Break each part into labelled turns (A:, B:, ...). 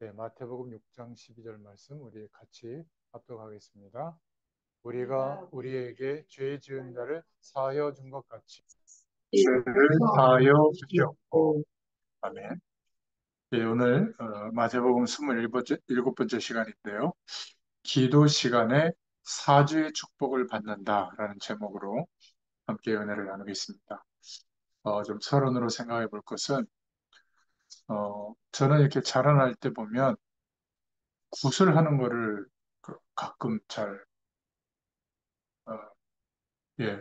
A: 네, 마태복음 6장 12절 말씀 우리 같이 합독하겠습니다. 우리가
B: 우리가
A: 우리에게 죄 지은 자를 사하여 준 것 같이
B: 죄를
A: 죄를 사하여 주시옵고. 아멘. 네, 오늘 마태복음 27번째 시간인데요. 기도 시간에 사주의 축복을 받는다라는 제목으로 함께 은혜를 나누겠습니다. 좀 서론으로 생각해 볼 것은 저는 이렇게 자라날 때 보면 구슬하는 거를 가끔 잘 어, 예,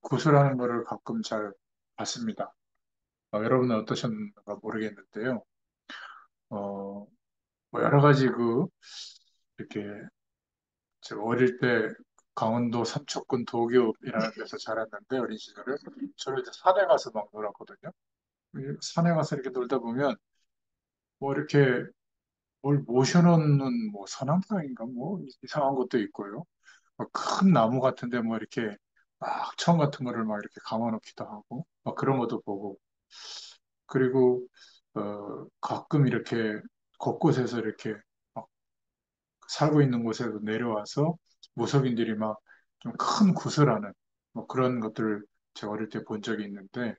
A: 구슬하는 거를 가끔 잘 봤습니다. 여러분은 어떠셨는가 모르겠는데요. 어, 뭐 여러 가지 이렇게, 제가 어릴 때 강원도 삼척군 도교이라는 데서 자랐는데, 어린 시절에. 저를 이제 산에 가서 막 놀았거든요. 이 산에 가서 이렇게 놀다 보면, 뭐 이렇게 뭘 모셔놓는 뭐 선앙장인가 뭐 이상한 것도 있고요. 큰 나무 같은데 뭐 이렇게 막 청 같은 거를 막 이렇게 감아놓기도 하고, 막 그런 것도 보고, 그리고 가끔 이렇게 곳곳에서 이렇게 막 살고 있는 곳에도 내려와서 무속인들이 막 좀 큰 구슬하는 뭐 그런 것들을 제가 어릴 때 본 적이 있는데,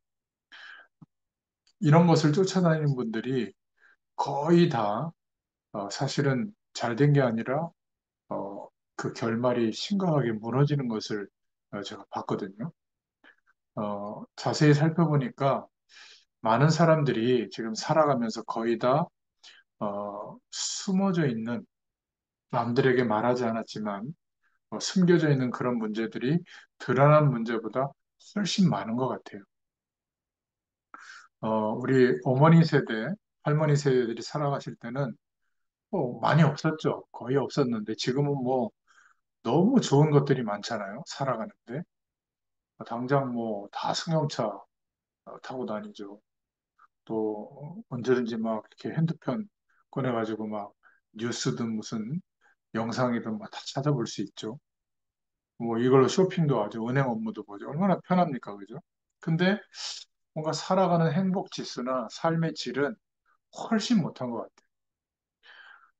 A: 이런 것을 쫓아다니는 분들이 거의 다 사실은 잘 된 게 아니라 그 결말이 심각하게 무너지는 것을 제가 봤거든요. 자세히 살펴보니까 많은 사람들이 지금 살아가면서 거의 다 숨어져 있는, 남들에게 말하지 않았지만 숨겨져 있는 그런 문제들이 드러난 문제보다 훨씬 많은 것 같아요. 우리 어머니 세대, 할머니 세대들이 살아가실 때는 많이 없었죠. 거의 없었는데 지금은 뭐 너무 좋은 것들이 많잖아요. 살아가는데. 당장 뭐 다 승용차 타고 다니죠. 또 언제든지 막 이렇게 핸드폰 꺼내가지고 막 뉴스든 무슨 영상이든 막 다 찾아볼 수 있죠. 뭐 이걸로 쇼핑도 하죠. 은행 업무도 보죠. 얼마나 편합니까, 그죠? 근데 뭔가 살아가는 행복 지수나 삶의 질은 훨씬 못한 것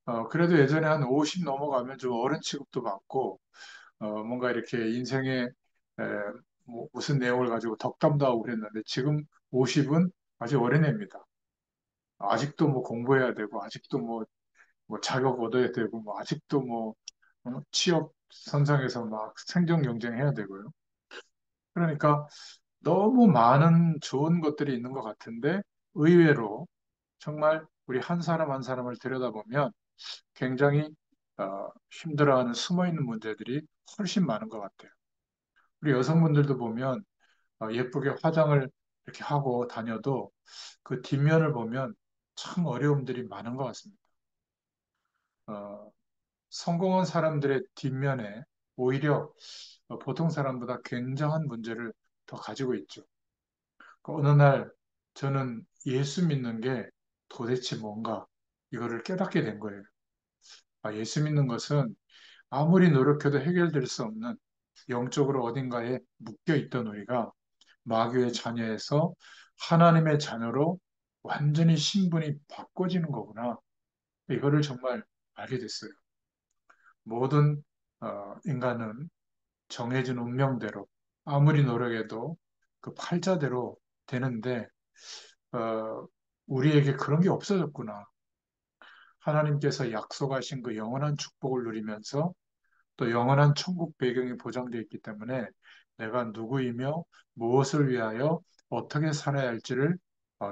A: 같아요. 그래도 예전에 한 50 넘어가면 좀 어른 취급도 받고, 뭔가 이렇게 인생의 에, 뭐 무슨 내용을 가지고 덕담도 하고 그랬는데, 지금 50은 아직 어린애입니다. 아직도 뭐 공부해야 되고, 아직도 뭐 자격 얻어야 되고, 뭐 아직도 뭐 취업 선상에서 막 생존 경쟁해야 되고요. 그러니까 너무 많은 좋은 것들이 있는 것 같은데, 의외로 정말 우리 한 사람 한 사람을 들여다보면 굉장히 힘들어하는 숨어있는 문제들이 훨씬 많은 것 같아요. 우리 여성분들도 보면 예쁘게 화장을 이렇게 하고 다녀도 그 뒷면을 보면 참 어려움들이 많은 것 같습니다. 어, 성공한 사람들의 뒷면에 오히려 보통 사람보다 굉장한 문제를 더 가지고 있죠. 어느 날 저는 예수 믿는 게 도대체 뭔가, 이거를 깨닫게 된 거예요. 예수 믿는 것은 아무리 노력해도 해결될 수 없는, 영적으로 어딘가에 묶여 있던 우리가 마귀의 자녀에서 하나님의 자녀로 완전히 신분이 바꿔지는 거구나. 이거를 정말 알게 됐어요. 모든 인간은 정해진 운명대로 아무리 노력해도 그 팔자대로 되는데, 어, 우리에게 그런 게 없어졌구나. 하나님께서 약속하신 그 영원한 축복을 누리면서 또 영원한 천국 배경이 보장되어 있기 때문에 내가 누구이며 무엇을 위하여 어떻게 살아야 할지를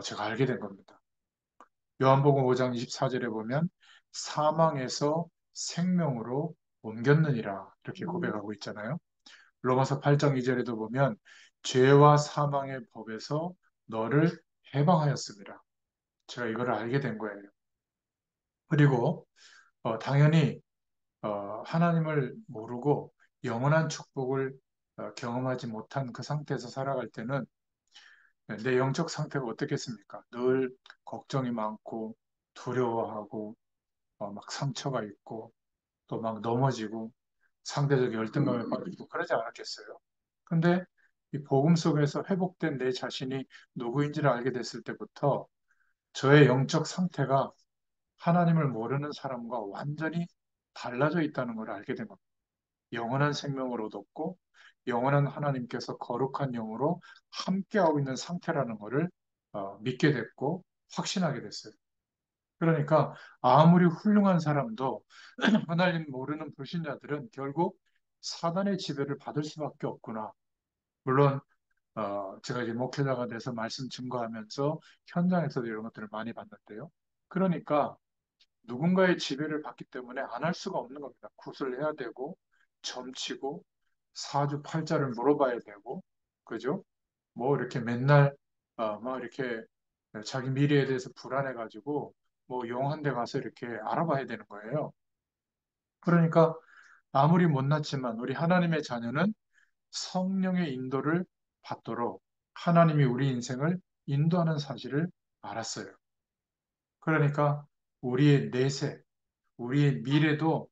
A: 제가 알게 된 겁니다. 요한복음 5장 24절에 보면 사망에서 생명으로 옮겼느니라 이렇게 고백하고 있잖아요. 로마서 8장 2절에도 보면 죄와 사망의 법에서 너를 해방하였습니다. 제가 이거를 알게 된 거예요. 그리고 당연히 하나님을 모르고 영원한 축복을 경험하지 못한 그 상태에서 살아갈 때는 내 영적 상태가 어떻겠습니까? 늘 걱정이 많고 두려워하고 막 상처가 있고 또 막 넘어지고 상대적 열등감에 빠지고 그러지 않았겠어요? 근데 이 복음 속에서 회복된 내 자신이 누구인지를 알게 됐을 때부터 저의 영적 상태가 하나님을 모르는 사람과 완전히 달라져 있다는 걸 알게 된 겁니다. 영원한 생명을 얻었고 영원한 하나님께서 거룩한 영으로 함께하고 있는 상태라는 것을 믿게 됐고 확신하게 됐어요. 그러니까 아무리 훌륭한 사람도 하나님 모르는 불신자들은 결국 사단의 지배를 받을 수밖에 없구나. 물론 제가 이제 목회자가 돼서 말씀 증거하면서 현장에서도 이런 것들을 많이 봤는데요. 그러니까 누군가의 지배를 받기 때문에 안 할 수가 없는 겁니다. 굿을 해야 되고 점치고 사주팔자를 물어봐야 되고 그죠? 뭐 이렇게 맨날 막 이렇게 자기 미래에 대해서 불안해가지고 뭐 용한 데 가서 이렇게 알아봐야 되는 거예요. 그러니까 아무리 못났지만 우리 하나님의 자녀는 성령의 인도를 받도록 하나님이 우리 인생을 인도하는 사실을 알았어요. 그러니까 우리의 내세, 우리의 미래도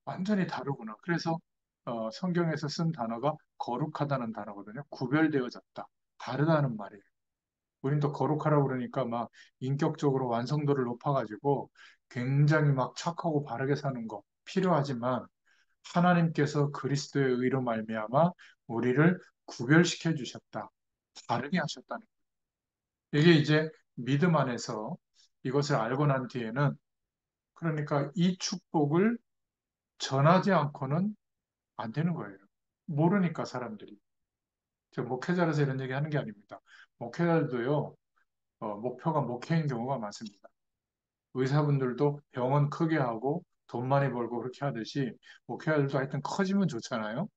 A: 완전히 다르구나. 그래서 성경에서 쓴 단어가 거룩하다는 단어거든요. 구별되어졌다. 다르다는 말이에요. 우린 또 거룩하라고 그러니까 막 인격적으로 완성도를 높아가지고 굉장히 막 착하고 바르게 사는 거 필요하지만 하나님께서 그리스도의 의로 말미암아 우리를 구별시켜 주셨다. 다르게 하셨다는 거예요. 이게 이제 믿음 안에서 이것을 알고 난 뒤에는 그러니까 이 축복을 전하지 않고는 안 되는 거예요. 모르니까 사람들이. 저 목회자라서 이런 얘기 하는 게 아닙니다. 목회자들도요, 목표가 목회인 경우가 많습니다. 의사분들도 병원 크게 하고 돈 많이 벌고 그렇게 하듯이 목회자들도 하여튼 커지면 좋잖아요.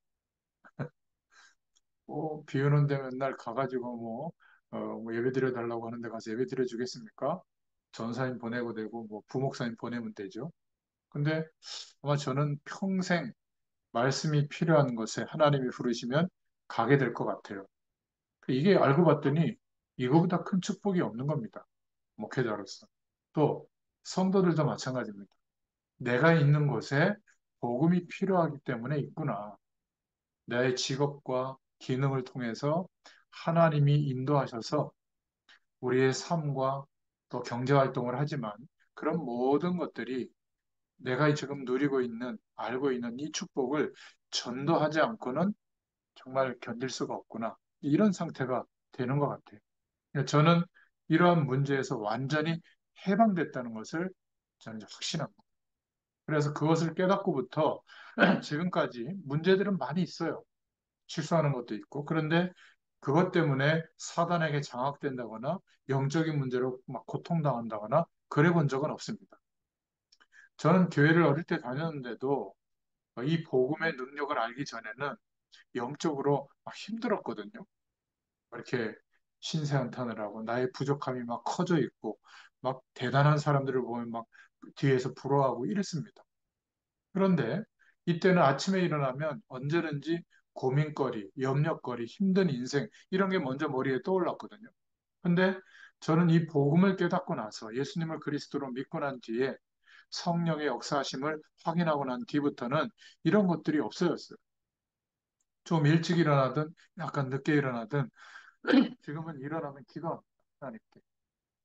A: 비 오는 데 맨날 가가지고 뭐 예배 드려 달라고 하는데 가서 예배 드려 주겠습니까? 전사님 보내고 되고 뭐 부목사님 보내면 되죠. 근데 아마 저는 평생 말씀이 필요한 곳에 하나님이 부르시면 가게 될 것 같아요. 이게 알고 봤더니 이거보다 큰 축복이 없는 겁니다. 목회자로서. 또 성도들도 마찬가지입니다. 내가 있는 곳에 복음이 필요하기 때문에 있구나. 나의 직업과 기능을 통해서 하나님이 인도하셔서 우리의 삶과 또 경제 활동을 하지만 그런 모든 것들이 내가 지금 누리고 있는, 알고 있는 이 축복을 전도하지 않고는 정말 견딜 수가 없구나. 이런 상태가 되는 것 같아요. 저는 이러한 문제에서 완전히 해방됐다는 것을 저는 이제 확신합니다. 그래서 그것을 깨닫고부터 지금까지 문제들은 많이 있어요. 실수하는 것도 있고. 그런데 그것 때문에 사단에게 장악된다거나 영적인 문제로 막 고통당한다거나 그래 본 적은 없습니다. 저는 교회를 어릴 때 다녔는데도 이 복음의 능력을 알기 전에는 영적으로 막 힘들었거든요. 이렇게 신세한탄을 하고 나의 부족함이 막 커져 있고 막 대단한 사람들을 보면 막 뒤에서 부러워하고 이랬습니다. 그런데 이때는 아침에 일어나면 언제든지 고민거리, 염려거리, 힘든 인생 이런 게 먼저 머리에 떠올랐거든요. 근데 저는 이 복음을 깨닫고 나서 예수님을 그리스도로 믿고 난 뒤에 성령의 역사하심을 확인하고 난 뒤부터는 이런 것들이 없어졌어요. 좀 일찍 일어나든 약간 늦게 일어나든 지금은 일어나면 기도합니다. 하나님께.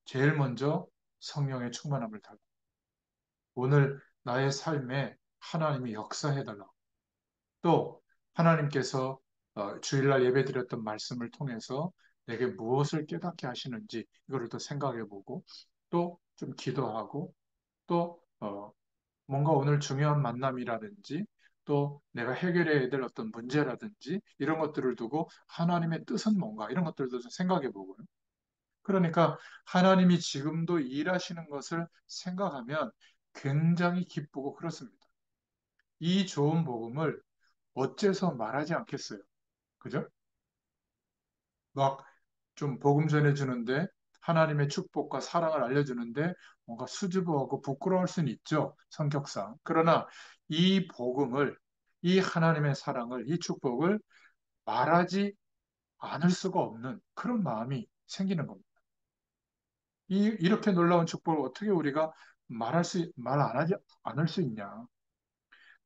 A: 제일 먼저 성령의 충만함을 달라. 오늘 나의 삶에 하나님이 역사해달라. 또 하나님께서 주일날 예배드렸던 말씀을 통해서 내게 무엇을 깨닫게 하시는지 이거를 또 생각해보고 또 좀 기도하고 또 뭔가 오늘 중요한 만남이라든지 또 내가 해결해야 될 어떤 문제라든지 이런 것들을 두고 하나님의 뜻은 뭔가 이런 것들도 좀 생각해보고요. 그러니까 하나님이 지금도 일하시는 것을 생각하면 굉장히 기쁘고 그렇습니다. 이 좋은 복음을 어째서 말하지 않겠어요? 그죠? 막 좀 복음 전해주는데 하나님의 축복과 사랑을 알려주는데 뭔가 수줍어하고 부끄러울 수는 있죠. 성격상. 그러나 이 복음을, 이 하나님의 사랑을, 이 축복을 말하지 않을 수가 없는 그런 마음이 생기는 겁니다. 이렇게 놀라운 축복을 어떻게 우리가 말 안 하지 않을 수 있냐.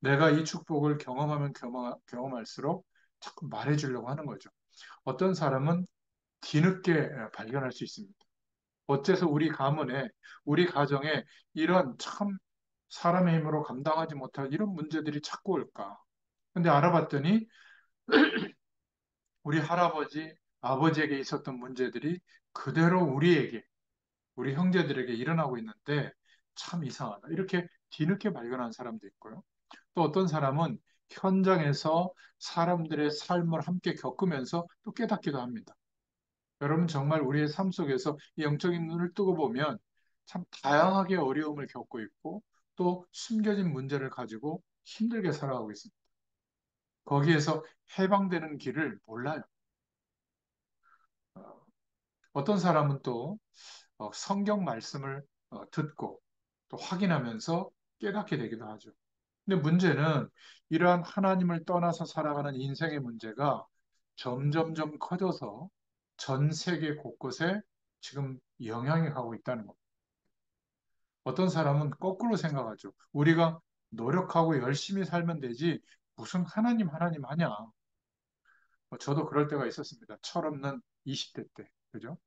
A: 내가 이 축복을 경험하면 경험할수록 자꾸 말해주려고 하는 거죠. 어떤 사람은 뒤늦게 발견할 수 있습니다. 어째서 우리 가문에, 우리 가정에 이런 참 사람의 힘으로 감당하지 못할 이런 문제들이 자꾸 올까? 근데 알아봤더니 우리 할아버지, 아버지에게 있었던 문제들이 그대로 우리에게, 우리 형제들에게 일어나고 있는데 참 이상하다. 이렇게 뒤늦게 발견한 사람도 있고요. 또 어떤 사람은 현장에서 사람들의 삶을 함께 겪으면서 또 깨닫기도 합니다. 여러분 정말 우리의 삶 속에서 이 영적인 눈을 뜨고 보면 참 다양하게 어려움을 겪고 있고 또 숨겨진 문제를 가지고 힘들게 살아가고 있습니다. 거기에서 해방되는 길을 몰라요. 어, 어떤 사람은 또 성경 말씀을 듣고 또 확인하면서 깨닫게 되기도 하죠. 근데 문제는 이러한 하나님을 떠나서 살아가는 인생의 문제가 점점점 커져서 전 세계 곳곳에 지금 영향이 가고 있다는 겁니다. 어떤 사람은 거꾸로 생각하죠. 우리가 노력하고 열심히 살면 되지 무슨 하나님 하냐. 저도 그럴 때가 있었습니다. 철없는 20대 때. 그죠?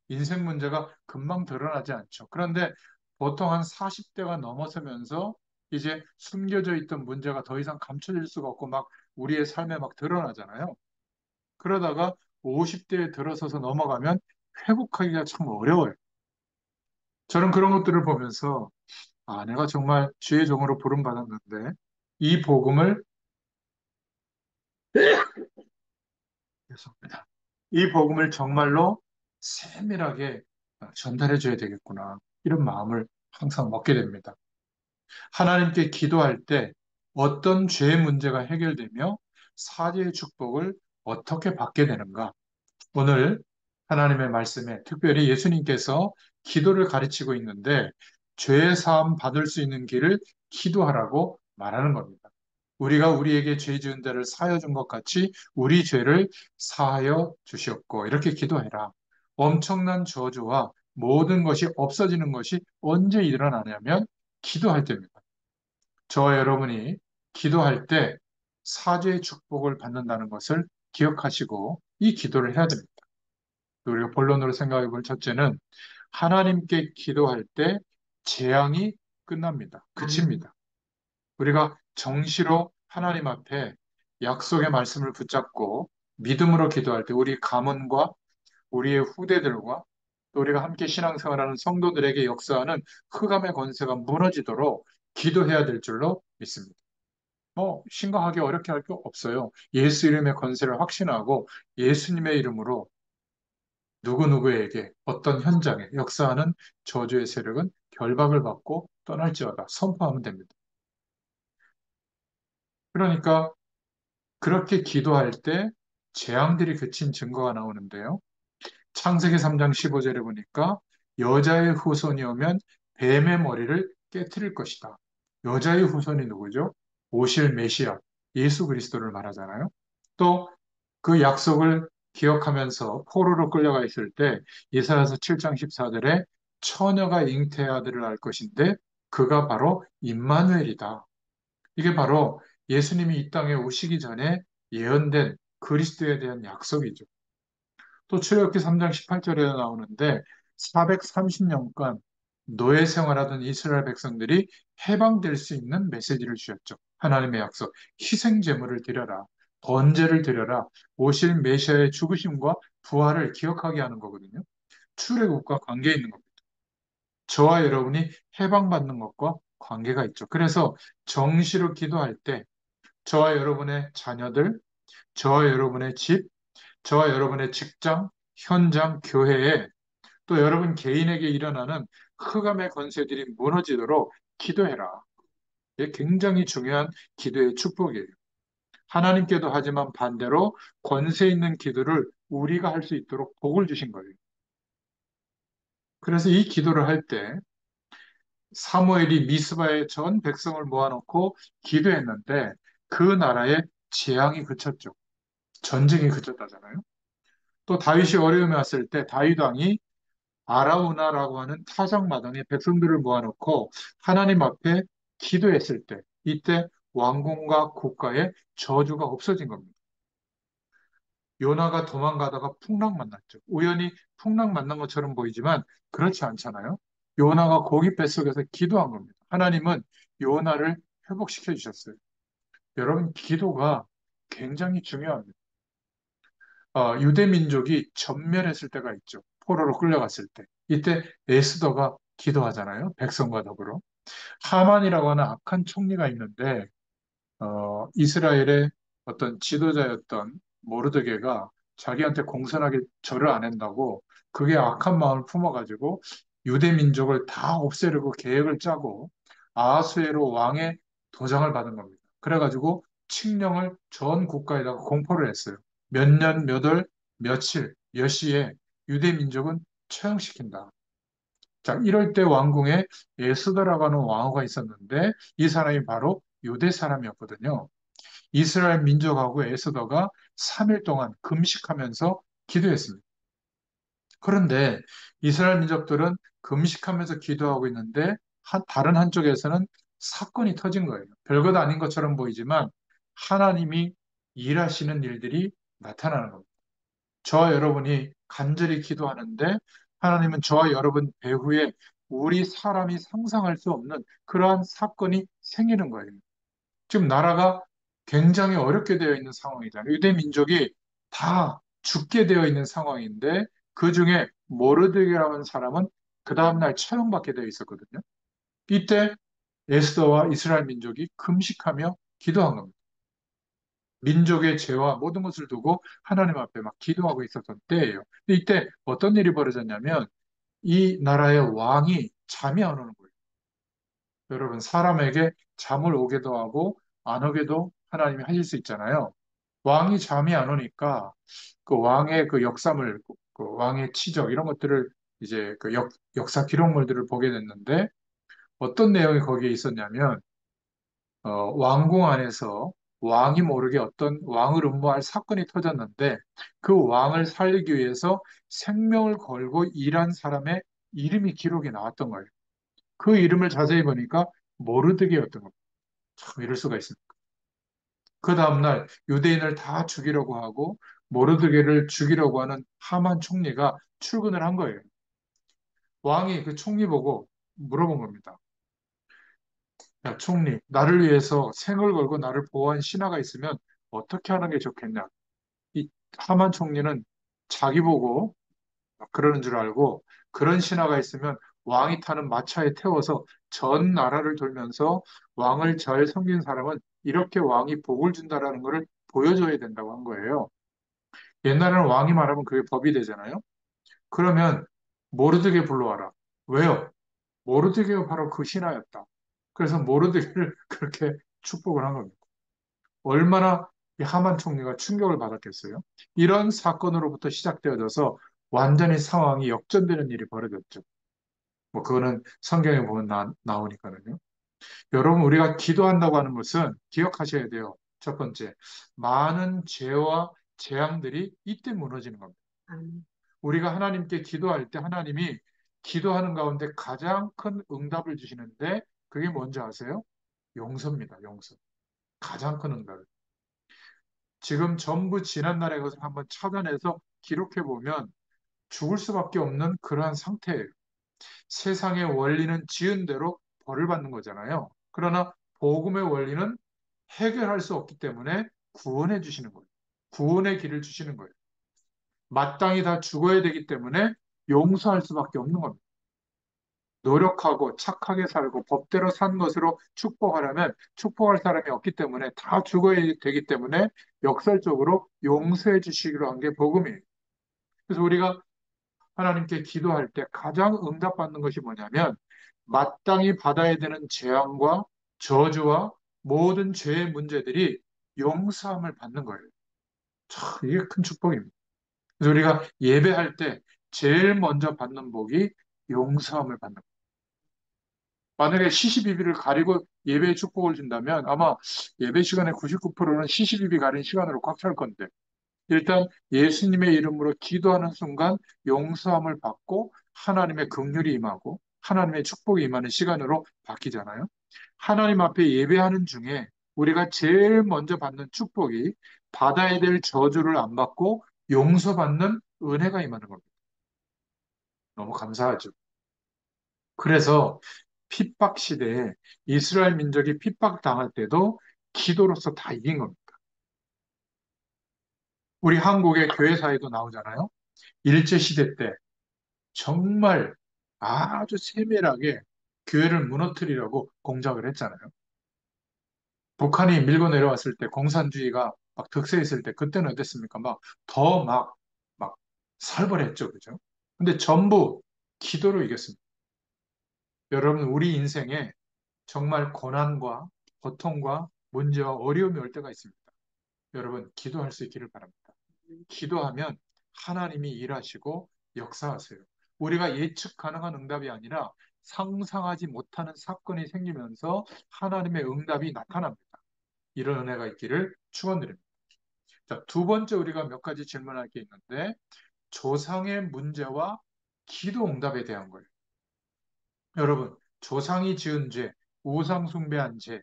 A: 인생 문제가 금방 드러나지 않죠. 그런데 보통 한 40대가 넘어서면서 이제 숨겨져 있던 문제가 더 이상 감춰질 수가 없고 막 우리의 삶에 막 드러나잖아요. 그러다가 50대에 들어서서 넘어가면 회복하기가 참 어려워요. 저는 그런 것들을 보면서 아, 내가 정말 주의 종으로 부름받았는데 이 복음을 죄송합니다. 이 복음을 정말로 세밀하게 전달해 줘야 되겠구나. 이런 마음을 항상 먹게 됩니다. 하나님께 기도할 때 어떤 죄의 문제가 해결되며 사죄의 축복을 어떻게 받게 되는가? 오늘 하나님의 말씀에 특별히 예수님께서 기도를 가르치고 있는데 죄 사함 받을 수 있는 길을 기도하라고 말하는 겁니다. 우리가 우리에게 죄 지은 자를 사하여 준 것 같이 우리 죄를 사하여 주시옵고 이렇게 기도해라. 엄청난 저주와 모든 것이 없어지는 것이 언제 일어나냐면 기도할 때입니다. 저와 여러분이 기도할 때 사죄의 축복을 받는다는 것을 기억하시고 이 기도를 해야 됩니다. 우리가 본론으로 생각해 볼 첫째는 하나님께 기도할 때 재앙이 끝납니다. 그칩니다. 우리가 정시로 하나님 앞에 약속의 말씀을 붙잡고 믿음으로 기도할 때 우리 가문과 우리의 후대들과 또 우리가 함께 신앙생활하는 성도들에게 역사하는 흑암의 권세가 무너지도록 기도해야 될 줄로 믿습니다. 심각하게 어렵게 할 거 없어요. 예수 이름의 권세를 확신하고 예수님의 이름으로 누구누구에게 어떤 현장에 역사하는 저주의 세력은 결박을 받고 떠날지어다 선포하면 됩니다. 그러니까 그렇게 기도할 때 재앙들이 그친 증거가 나오는데요. 창세기 3장 15절에 보니까 여자의 후손이 오면 뱀의 머리를 깨트릴 것이다. 여자의 후손이 누구죠? 오실 메시아, 예수 그리스도를 말하잖아요. 또 그 약속을 기억하면서 포로로 끌려가 있을 때 예사야서 7장 14절에 처녀가 잉태의 아들을 낳을 것인데 그가 바로 임마누엘이다. 이게 바로 예수님이 이 땅에 오시기 전에 예언된 그리스도에 대한 약속이죠. 또 출애굽기 3장 18절에 나오는데 430년간 노예 생활하던 이스라엘 백성들이 해방될 수 있는 메시지를 주셨죠. 하나님의 약속, 희생 제물을 드려라, 번제를 드려라, 오실 메시아의 죽으심과 부활을 기억하게 하는 거거든요. 출애굽과 관계 있는 겁니다. 저와 여러분이 해방받는 것과 관계가 있죠. 그래서 정시로 기도할 때 저와 여러분의 자녀들, 저와 여러분의 집, 저와 여러분의 직장, 현장, 교회에 또 여러분 개인에게 일어나는 흑암의 권세들이 무너지도록 기도해라. 이게 굉장히 중요한 기도의 축복이에요. 하나님께도 하지만 반대로 권세 있는 기도를 우리가 할 수 있도록 복을 주신 거예요. 그래서 이 기도를 할 때 사무엘이 미스바에 전 백성을 모아놓고 기도했는데 그 나라에 재앙이 그쳤죠. 전쟁이 그쳤다잖아요. 또 다윗이 어려움에 왔을 때 다윗 왕이 아라우나라고 하는 타작마당에 백성들을 모아놓고 하나님 앞에 기도했을 때 이때 왕궁과 국가의 저주가 없어진 겁니다. 요나가 도망가다가 풍랑 만났죠. 우연히 풍랑 만난 것처럼 보이지만 그렇지 않잖아요. 요나가 고기 뱃속에서 기도한 겁니다. 하나님은 요나를 회복시켜 주셨어요. 여러분, 기도가 굉장히 중요합니다. 유대 민족이 전멸했을 때가 있죠. 포로로 끌려갔을 때. 이때 에스더가 기도하잖아요. 백성과 더불어. 하만이라고 하는 악한 총리가 있는데 이스라엘의 어떤 지도자였던 모르드게가 자기한테 공손하게 절을 안 한다고 그게 악한 마음을 품어가지고 유대 민족을 다 없애려고 계획을 짜고 아하수에로 왕의 도장을 받은 겁니다. 그래가지고 칙령을 전 국가에다가 공포를 했어요. 몇 년, 몇 월, 며칠, 몇 시에 유대 민족은 처형시킨다. 자, 이럴 때 왕궁에 에스더라고 하는 왕후가 있었는데 이 사람이 바로 유대 사람이었거든요. 이스라엘 민족하고 에스더가 3일 동안 금식하면서 기도했습니다. 그런데 이스라엘 민족들은 금식하면서 기도하고 있는데 다른 한쪽에서는 사건이 터진 거예요. 별것 아닌 것처럼 보이지만 하나님이 일하시는 일들이 나타나는 겁니다. 저와 여러분이 간절히 기도하는데 하나님은 저와 여러분 배후에 우리 사람이 상상할 수 없는 그러한 사건이 생기는 거예요. 지금 나라가 굉장히 어렵게 되어 있는 상황이잖아요. 유대 민족이 다 죽게 되어 있는 상황인데 그 중에 모르드게라는 사람은 그 다음날 처형받게 되어 있었거든요. 이때 에스더와 이스라엘 민족이 금식하며 기도한 겁니다. 민족의 죄와 모든 것을 두고 하나님 앞에 막 기도하고 있었던 때예요. 근데 이때 어떤 일이 벌어졌냐면 이 나라의 왕이 잠이 안 오는 거예요. 여러분, 사람에게 잠을 오게도 하고 안 오게도 하나님이 하실 수 있잖아요. 왕이 잠이 안 오니까 그 왕의 그 역사물, 그 왕의 치적 이런 것들을 이제 그 역사 기록물들을 보게 됐는데 어떤 내용이 거기에 있었냐면 왕궁 안에서 왕이 모르게 어떤 왕을 음모할 사건이 터졌는데 그 왕을 살리기 위해서 생명을 걸고 일한 사람의 이름이 기록에 나왔던 거예요. 그 이름을 자세히 보니까 모르드게였던 겁니다. 참 이럴 수가 있습니다. 그 다음날 유대인을 다 죽이려고 하고 모르드게를 죽이려고 하는 하만 총리가 출근을 한 거예요. 왕이 그 총리 보고 물어본 겁니다. 야, 총리, 나를 위해서 생을 걸고 나를 보호한 신하가 있으면 어떻게 하는 게 좋겠냐? 이 하만 총리는 자기 보고 그러는 줄 알고 그런 신하가 있으면 왕이 타는 마차에 태워서 전 나라를 돌면서 왕을 잘 섬긴 사람은 이렇게 왕이 복을 준다라는 것을 보여줘야 된다고 한 거예요. 옛날에는 왕이 말하면 그게 법이 되잖아요. 그러면 모르드게 불러와라. 왜요? 모르드게가 바로 그 신하였다. 그래서 모르드게를 그렇게 축복을 한 겁니다. 얼마나 이 하만 총리가 충격을 받았겠어요? 이런 사건으로부터 시작되어져서 완전히 상황이 역전되는 일이 벌어졌죠. 뭐 그거는 성경에 보면 나오니까요. 여러분, 우리가 기도한다고 하는 것은 기억하셔야 돼요. 첫 번째, 많은 죄와 재앙들이 이때 무너지는 겁니다. 우리가 하나님께 기도할 때 하나님이 기도하는 가운데 가장 큰 응답을 주시는데 그게 뭔지 아세요? 용서입니다. 용서. 가장 큰 응답. 지금 전부 지난날의 것을 한번 찾아내서 기록해 보면 죽을 수밖에 없는 그러한 상태예요. 세상의 원리는 지은 대로 벌을 받는 거잖아요. 그러나 복음의 원리는 해결할 수 없기 때문에 구원해 주시는 거예요. 구원의 길을 주시는 거예요. 마땅히 다 죽어야 되기 때문에 용서할 수밖에 없는 겁니다. 노력하고 착하게 살고 법대로 산 것으로 축복하려면 축복할 사람이 없기 때문에 다 죽어야 되기 때문에 역설적으로 용서해 주시기로 한 게 복음이에요. 그래서 우리가 하나님께 기도할 때 가장 응답받는 것이 뭐냐면 마땅히 받아야 되는 재앙과 저주와 모든 죄의 문제들이 용서함을 받는 거예요. 참, 이게 큰 축복입니다. 그래서 우리가 예배할 때 제일 먼저 받는 복이 용서함을 받는 거예요. 만약에 시시비비를 가리고 예배의 축복을 준다면 아마 예배 시간의 99%는 시시비비 가린 시간으로 꽉 찰 건데 일단 예수님의 이름으로 기도하는 순간 용서함을 받고 하나님의 긍휼이 임하고 하나님의 축복이 임하는 시간으로 바뀌잖아요. 하나님 앞에 예배하는 중에 우리가 제일 먼저 받는 축복이 받아야 될 저주를 안 받고 용서받는 은혜가 임하는 겁니다. 너무 감사하죠. 그래서 핍박 시대에 이스라엘 민족이 핍박당할 때도 기도로서 다 이긴 겁니다. 우리 한국의 교회 사회도 나오잖아요. 일제시대 때 정말 아주 세밀하게 교회를 무너뜨리려고 공작을 했잖아요. 북한이 밀고 내려왔을 때 공산주의가 막 득세했을 때 그때는 어땠습니까? 막 살벌했죠. 그죠? 근데 전부 기도로 이겼습니다. 여러분, 우리 인생에 정말 고난과 고통과 문제와 어려움이 올 때가 있습니다. 여러분, 기도할 수 있기를 바랍니다. 기도하면 하나님이 일하시고 역사하세요. 우리가 예측 가능한 응답이 아니라 상상하지 못하는 사건이 생기면서 하나님의 응답이 나타납니다. 이런 은혜가 있기를 축원드립니다. 자, 두 번째 우리가 몇 가지 질문할 게 있는데 조상의 문제와 기도 응답에 대한 거예요. 여러분, 조상이 지은 죄, 우상 숭배한 죄,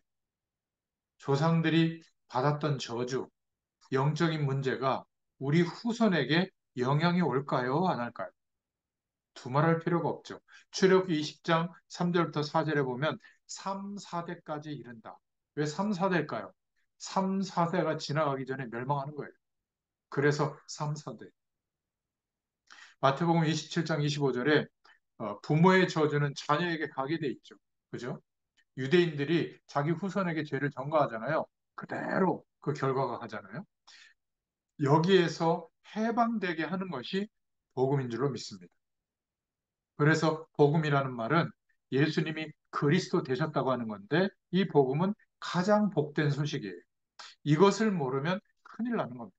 A: 조상들이 받았던 저주, 영적인 문제가 우리 후손에게 영향이 올까요? 안 할까요? 두말할 필요가 없죠. 출애굽기 20장 3절부터 4절에 보면 3, 4대까지 이른다. 왜 3, 4대일까요? 3, 4대가 지나가기 전에 멸망하는 거예요. 그래서 3, 4대. 마태복음 27장 25절에 부모의 저주는 자녀에게 가게 돼 있죠. 그죠? 유대인들이 자기 후손에게 죄를 전가하잖아요. 그대로 그 결과가 가잖아요. 여기에서 해방되게 하는 것이 복음인 줄로 믿습니다. 그래서 복음이라는 말은 예수님이 그리스도 되셨다고 하는 건데 이 복음은 가장 복된 소식이에요. 이것을 모르면 큰일 나는 겁니다.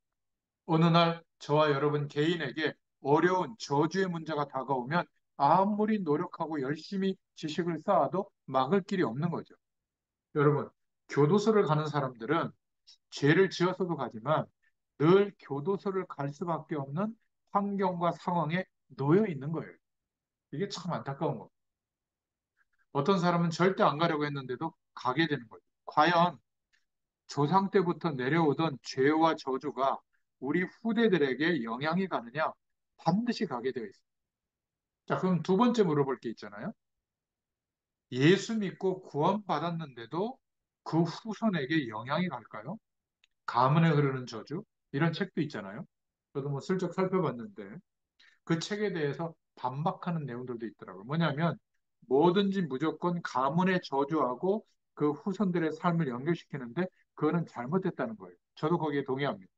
A: 어느 날 저와 여러분 개인에게 어려운 저주의 문제가 다가오면 아무리 노력하고 열심히 지식을 쌓아도 막을 길이 없는 거죠. 여러분, 교도소를 가는 사람들은 죄를 지어서도 가지만 늘 교도소를 갈 수밖에 없는 환경과 상황에 놓여 있는 거예요. 이게 참 안타까운 겁니다. 어떤 사람은 절대 안 가려고 했는데도 가게 되는 거죠. 과연 조상 때부터 내려오던 죄와 저주가 우리 후대들에게 영향이 가느냐? 반드시 가게 되어 있습니다. 자, 그럼 두 번째 물어볼 게 있잖아요. 예수 믿고 구원받았는데도 그 후손에게 영향이 갈까요? 가문에 흐르는 저주? 이런 책도 있잖아요. 저도 뭐 슬쩍 살펴봤는데 그 책에 대해서 반박하는 내용들도 있더라고요. 뭐냐면 뭐든지 무조건 가문의 저주하고 그 후손들의 삶을 연결시키는데 그거는 잘못됐다는 거예요. 저도 거기에 동의합니다.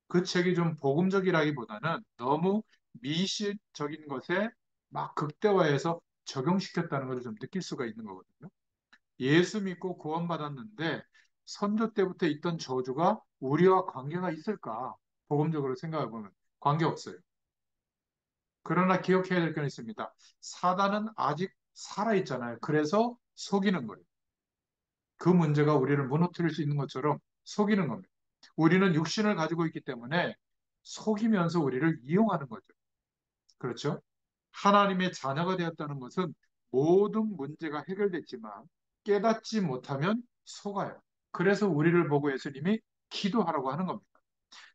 A: 그 책이 좀 복음적이라기보다는 너무 미시적인 것에 막 극대화해서 적용시켰다는 것을 좀 느낄 수가 있는 거거든요. 예수 믿고 구원받았는데 선조 때부터 있던 저주가 우리와 관계가 있을까? 복음적으로 생각해 보면 관계없어요. 그러나 기억해야 될 건 있습니다. 사단은 아직 살아있잖아요. 그래서 속이는 거예요. 그 문제가 우리를 무너뜨릴 수 있는 것처럼 속이는 겁니다. 우리는 육신을 가지고 있기 때문에 속이면서 우리를 이용하는 거죠. 그렇죠? 하나님의 자녀가 되었다는 것은 모든 문제가 해결됐지만 깨닫지 못하면 속아요. 그래서 우리를 보고 예수님이 기도하라고 하는 겁니다.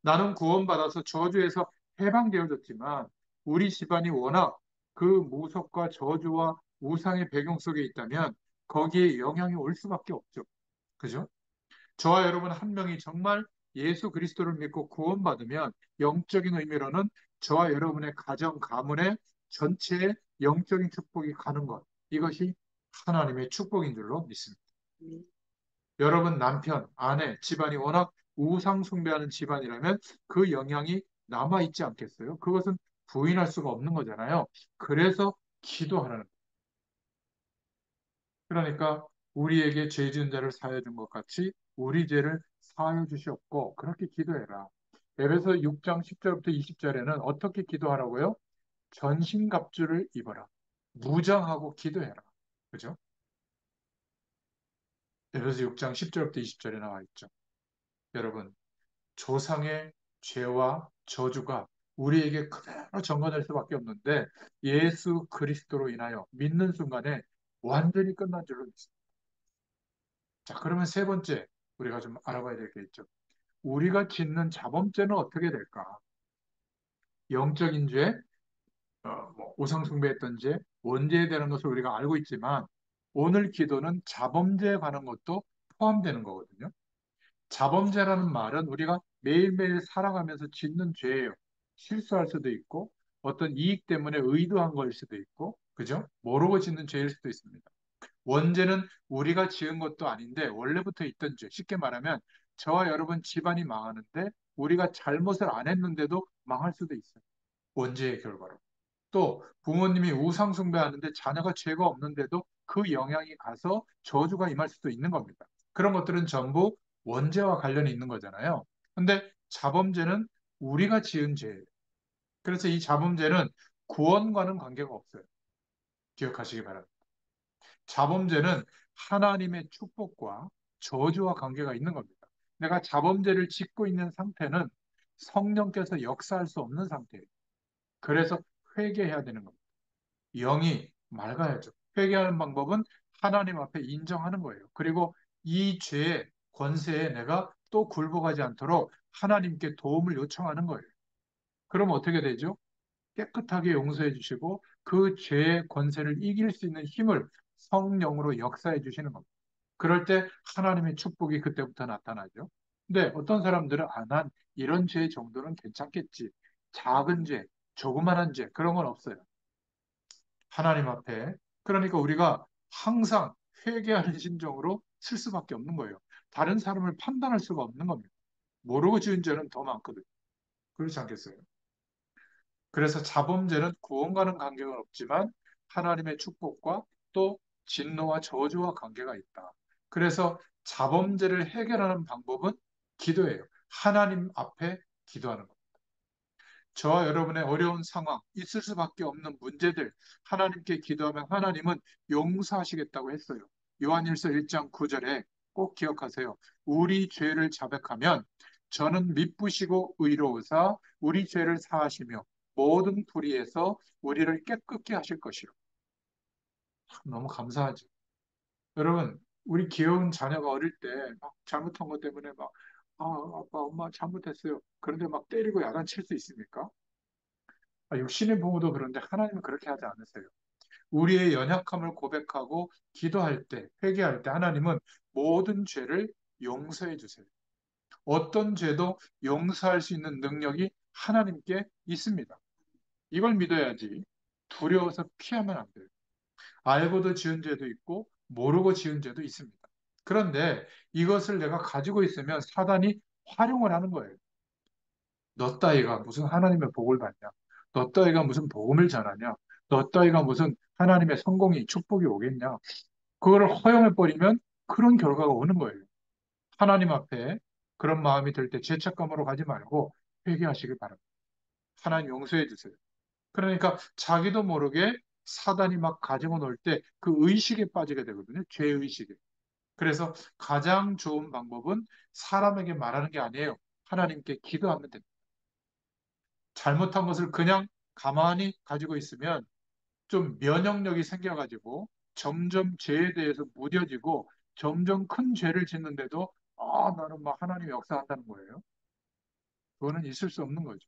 A: 나는 구원받아서 저주에서 해방되어졌지만 우리 집안이 워낙 그 무속과 저주와 우상의 배경 속에 있다면 거기에 영향이 올 수밖에 없죠. 그죠? 저와 여러분 한 명이 정말 예수 그리스도를 믿고 구원받으면 영적인 의미로는 저와 여러분의 가정, 가문의 전체의 영적인 축복이 가는 것. 이것이 하나님의 축복인 줄로 믿습니다. 여러분 남편, 아내, 집안이 워낙 우상 숭배하는 집안이라면 그 영향이 남아있지 않겠어요? 그것은 부인할 수가 없는 거잖아요. 그래서 기도하라는 거예요. 그러니까 우리에게 죄 지은 자를 사하여 준 것 같이 우리 죄를 사하여 주시옵고 그렇게 기도해라. 에베소 6장 10절부터 20절에는 어떻게 기도하라고요? 전신갑주를 입어라. 무장하고 기도해라. 그죠? 에베소 6장 10절부터 20절에 나와 있죠. 여러분, 조상의 죄와 저주가 우리에게 그대로 전가될 수밖에 없는데 예수 그리스도로 인하여 믿는 순간에 완전히 끝난 줄로 믿습니다. 자, 그러면 세 번째 우리가 좀 알아봐야 될 게 있죠. 우리가 짓는 자범죄는 어떻게 될까? 영적인 죄, 뭐 우상숭배했던 죄, 원죄에 대한 것을 우리가 알고 있지만 오늘 기도는 자범죄에 관한 것도 포함되는 거거든요. 자범죄라는 말은 우리가 매일매일 살아가면서 짓는 죄예요. 실수할 수도 있고 어떤 이익 때문에 의도한 거일 수도 있고, 그죠? 모르고 짓는 죄일 수도 있습니다. 원죄는 우리가 지은 것도 아닌데 원래부터 있던 죄. 쉽게 말하면 저와 여러분 집안이 망하는데 우리가 잘못을 안 했는데도 망할 수도 있어요. 원죄의 결과로. 또 부모님이 우상 숭배하는데 자녀가 죄가 없는데도 그 영향이 가서 저주가 임할 수도 있는 겁니다. 그런 것들은 전부 원죄와 관련이 있는 거잖아요. 근데 자범죄는 우리가 지은 죄예요. 그래서 이 자범죄는 구원과는 관계가 없어요. 기억하시기 바랍니다. 자범죄는 하나님의 축복과 저주와 관계가 있는 겁니다. 내가 자범죄를 짓고 있는 상태는 성령께서 역사할 수 없는 상태예요. 그래서 회개해야 되는 겁니다. 영이 맑아야죠. 회개하는 방법은 하나님 앞에 인정하는 거예요. 그리고 이 죄의 권세에 내가 또 굴복하지 않도록 하나님께 도움을 요청하는 거예요. 그럼 어떻게 되죠? 깨끗하게 용서해 주시고 그 죄의 권세를 이길 수 있는 힘을 성령으로 역사해 주시는 겁니다. 그럴 때 하나님의 축복이 그때부터 나타나죠. 근데 어떤 사람들은 난 이런 죄 정도는 괜찮겠지. 작은 죄, 조그만한 죄 그런 건 없어요. 하나님 앞에. 그러니까 우리가 항상 회개하는 심정으로 쓸 수밖에 없는 거예요. 다른 사람을 판단할 수가 없는 겁니다. 모르고 지은 죄는 더 많거든요. 그렇지 않겠어요? 그래서 자범죄는 구원과는 관계가 없지만 하나님의 축복과 또 진노와 저주와 관계가 있다. 그래서 자범죄를 해결하는 방법은 기도예요. 하나님 앞에 기도하는 것. 저와 여러분의 어려운 상황, 있을 수밖에 없는 문제들, 하나님께 기도하면 하나님은 용서하시겠다고 했어요. 요한일서 1장 9절에 꼭 기억하세요. 우리 죄를 자백하면 저는 미쁘시고 의로우사 우리 죄를 사하시며 모든 불의에서 우리를 깨끗게 하실 것이요. 너무 감사하죠. 여러분, 우리 귀여운 자녀가 어릴 때 막 잘못한 것 때문에 막, 아빠, 엄마 잘못했어요. 그런데 막 때리고 야단칠 수 있습니까? 육신의 부모도 그런데 하나님은 그렇게 하지 않으세요. 우리의 연약함을 고백하고 기도할 때, 회개할 때 하나님은 모든 죄를 용서해 주세요. 어떤 죄도 용서할 수 있는 능력이 하나님께 있습니다. 이걸 믿어야지 두려워서 피하면 안 돼요. 알고도 지은 죄도 있고 모르고 지은 죄도 있습니다. 그런데 이것을 내가 가지고 있으면 사단이 활용을 하는 거예요. 너 따위가 무슨 하나님의 복을 받냐? 너 따위가 무슨 복음을 전하냐? 너 따위가 무슨 하나님의 성공이 축복이 오겠냐? 그거를 허용해버리면 그런 결과가 오는 거예요. 하나님 앞에 그런 마음이 들 때 죄책감으로 가지 말고 회개하시길 바랍니다. 하나님 용서해 주세요. 그러니까 자기도 모르게 사단이 막 가지고 놀 때 그 의식에 빠지게 되거든요. 죄의식에. 그래서 가장 좋은 방법은 사람에게 말하는 게 아니에요. 하나님께 기도하면 됩니다. 잘못한 것을 그냥 가만히 가지고 있으면 좀 면역력이 생겨가지고 점점 죄에 대해서 무뎌지고 점점 큰 죄를 짓는데도 나는 막 하나님이 역사한다는 거예요. 그거는 있을 수 없는 거죠.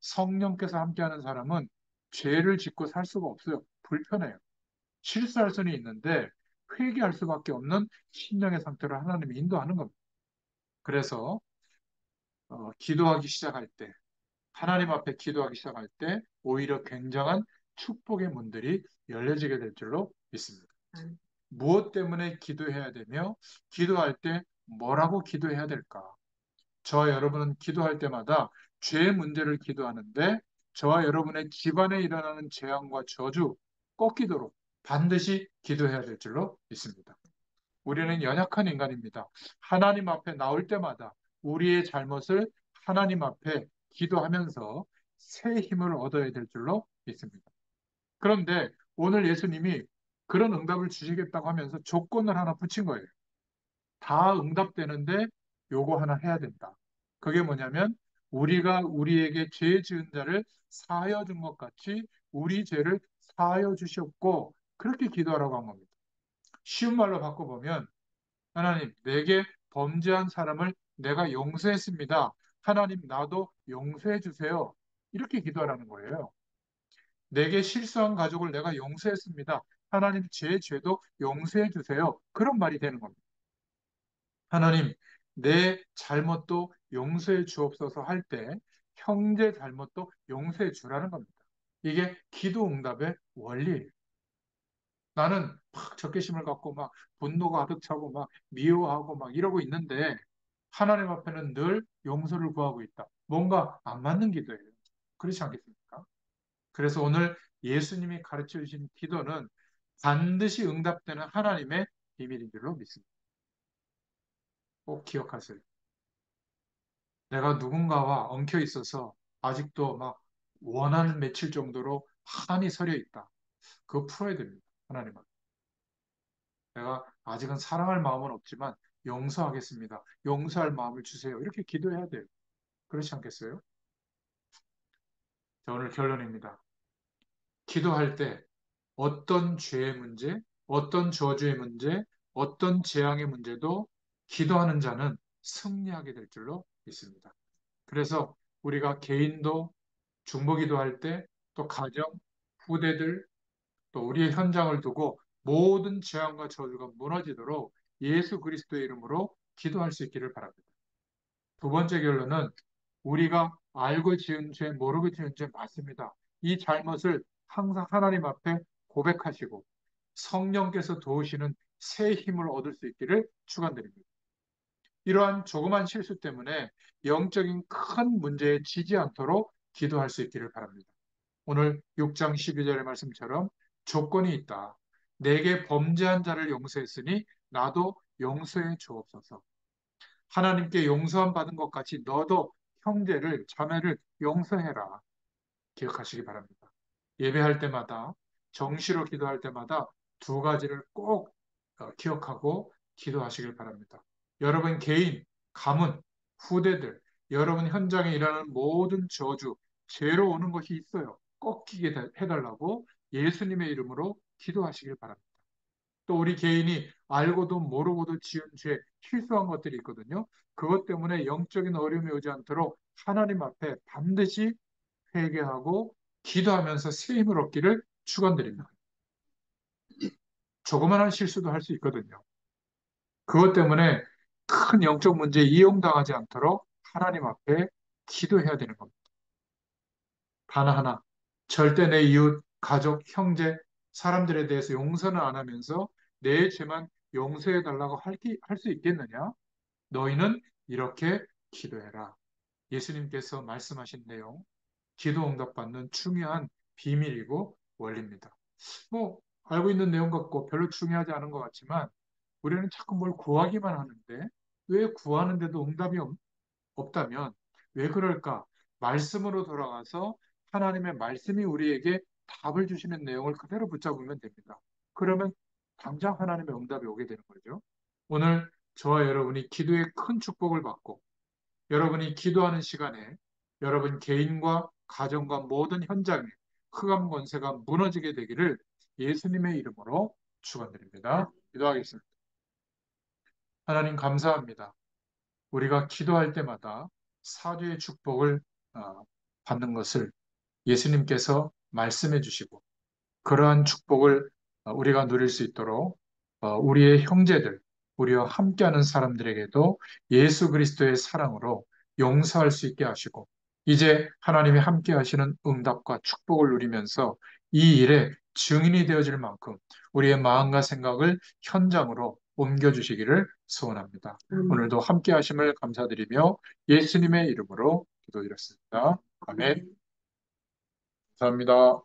A: 성령께서 함께하는 사람은 죄를 짓고 살 수가 없어요. 불편해요. 실수할 수는 있는데 회개할 수밖에 없는 신령의 상태로 하나님이 인도하는 겁니다. 그래서 기도하기 시작할 때 하나님 앞에 기도하기 시작할 때 오히려 굉장한 축복의 문들이 열려지게 될 줄로 믿습니다. 무엇 때문에 기도해야 되며 기도할 때 뭐라고 기도해야 될까? 저와 여러분은 기도할 때마다 죄의 문제를 기도하는데 저와 여러분의 집안에 일어나는 재앙과 저주 꺾이도록 반드시 기도해야 될 줄로 믿습니다. 우리는 연약한 인간입니다. 하나님 앞에 나올 때마다 우리의 잘못을 하나님 앞에 기도하면서 새 힘을 얻어야 될 줄로 믿습니다. 그런데 오늘 예수님이 그런 응답을 주시겠다고 하면서 조건을 하나 붙인 거예요. 다 응답되는데 요거 하나 해야 된다. 그게 뭐냐면 우리가 우리에게 죄 지은 자를 사하여 준 것 같이 우리 죄를 사하여 주셨고 그렇게 기도하라고 한 겁니다. 쉬운 말로 바꿔보면 하나님 내게 범죄한 사람을 내가 용서했습니다. 하나님 나도 용서해 주세요. 이렇게 기도하라는 거예요. 내게 실수한 가족을 내가 용서했습니다. 하나님 제 죄도 용서해 주세요. 그런 말이 되는 겁니다. 하나님 내 잘못도 용서해 주옵소서 할 때 형제 잘못도 용서해 주라는 겁니다. 이게 기도 응답의 원리예요. 나는 막 적개심을 갖고 막 분노가 가득 차고 막 미워하고 막 이러고 있는데 하나님 앞에는 늘 용서를 구하고 있다. 뭔가 안 맞는 기도예요. 그렇지 않겠습니까? 그래서 오늘 예수님이 가르쳐 주신 기도는 반드시 응답되는 하나님의 비밀인 줄로 믿습니다. 꼭 기억하세요. 내가 누군가와 엉켜 있어서 아직도 막 원한 맺힐 정도로 한이 서려 있다. 그거 풀어야 됩니다. 하나님은. 내가 아직은 사랑할 마음은 없지만 용서하겠습니다. 용서할 마음을 주세요. 이렇게 기도해야 돼요. 그렇지 않겠어요? 자, 오늘 결론입니다. 기도할 때 어떤 죄의 문제, 어떤 저주의 문제, 어떤 재앙의 문제도 기도하는 자는 승리하게 될 줄로 믿습니다. 그래서 우리가 개인도 중보기도할 때 또 가정, 후대들, 또 우리의 현장을 두고 모든 재앙과 저주가 무너지도록 예수 그리스도의 이름으로 기도할 수 있기를 바랍니다. 두 번째 결론은 우리가 알고 지은 죄, 모르고 지은 죄 맞습니다. 이 잘못을 항상 하나님 앞에 고백하시고 성령께서 도우시는 새 힘을 얻을 수 있기를 축원드립니다. 이러한 조그만 실수 때문에 영적인 큰 문제에 지지 않도록 기도할 수 있기를 바랍니다. 오늘 6장 12절의 말씀처럼 조건이 있다. 내게 범죄한 자를 용서했으니 나도 용서해 주옵소서. 하나님께 용서함 받은 것 같이 너도 형제를, 자매를 용서해라. 기억하시기 바랍니다. 예배할 때마다, 정시로 기도할 때마다 두 가지를 꼭 기억하고 기도하시길 바랍니다. 여러분 개인, 가문, 후대들, 여러분 현장에 일하는 모든 저주, 죄로 오는 것이 있어요. 꺾이게 해달라고 예수님의 이름으로 기도하시길 바랍니다. 또 우리 개인이 알고도 모르고도 지은 죄, 실수한 것들이 있거든요. 그것 때문에 영적인 어려움이 오지 않도록 하나님 앞에 반드시 회개하고 기도하면서 새 힘을 얻기를 축원드립니다. 조그만한 실수도 할 수 있거든요. 그것 때문에 큰 영적 문제에 이용당하지 않도록 하나님 앞에 기도해야 되는 겁니다. 단 하나, 절대 내 이웃, 가족, 형제, 사람들에 대해서 용서는 안 하면서 내 죄만 용서해 달라고 할 수 있겠느냐? 너희는 이렇게 기도해라. 예수님께서 말씀하신 내용, 기도 응답받는 중요한 비밀이고 원리입니다. 뭐 알고 있는 내용 같고 별로 중요하지 않은 것 같지만 우리는 자꾸 뭘 구하기만 하는데 왜 구하는데도 응답이 없다면 왜 그럴까? 말씀으로 돌아가서 하나님의 말씀이 우리에게 답을 주시는 내용을 그대로 붙잡으면 됩니다. 그러면 당장 하나님의 응답이 오게 되는 거죠. 오늘 저와 여러분이 기도의 큰 축복을 받고 여러분이 기도하는 시간에 여러분 개인과 가정과 모든 현장에 흑암 권세가 무너지게 되기를 예수님의 이름으로 축원드립니다. 기도하겠습니다. 하나님 감사합니다. 우리가 기도할 때마다 사죄의 축복을 받는 것을 예수님께서 말씀해 주시고 그러한 축복을 우리가 누릴 수 있도록 우리의 형제들, 우리와 함께하는 사람들에게도 예수 그리스도의 사랑으로 용서할 수 있게 하시고 이제 하나님이 함께 하시는 응답과 축복을 누리면서 이 일에 증인이 되어질 만큼 우리의 마음과 생각을 현장으로 옮겨주시기를 소원합니다. 오늘도 함께 하심을 감사드리며 예수님의 이름으로 기도드렸습니다. 아멘. 감사합니다.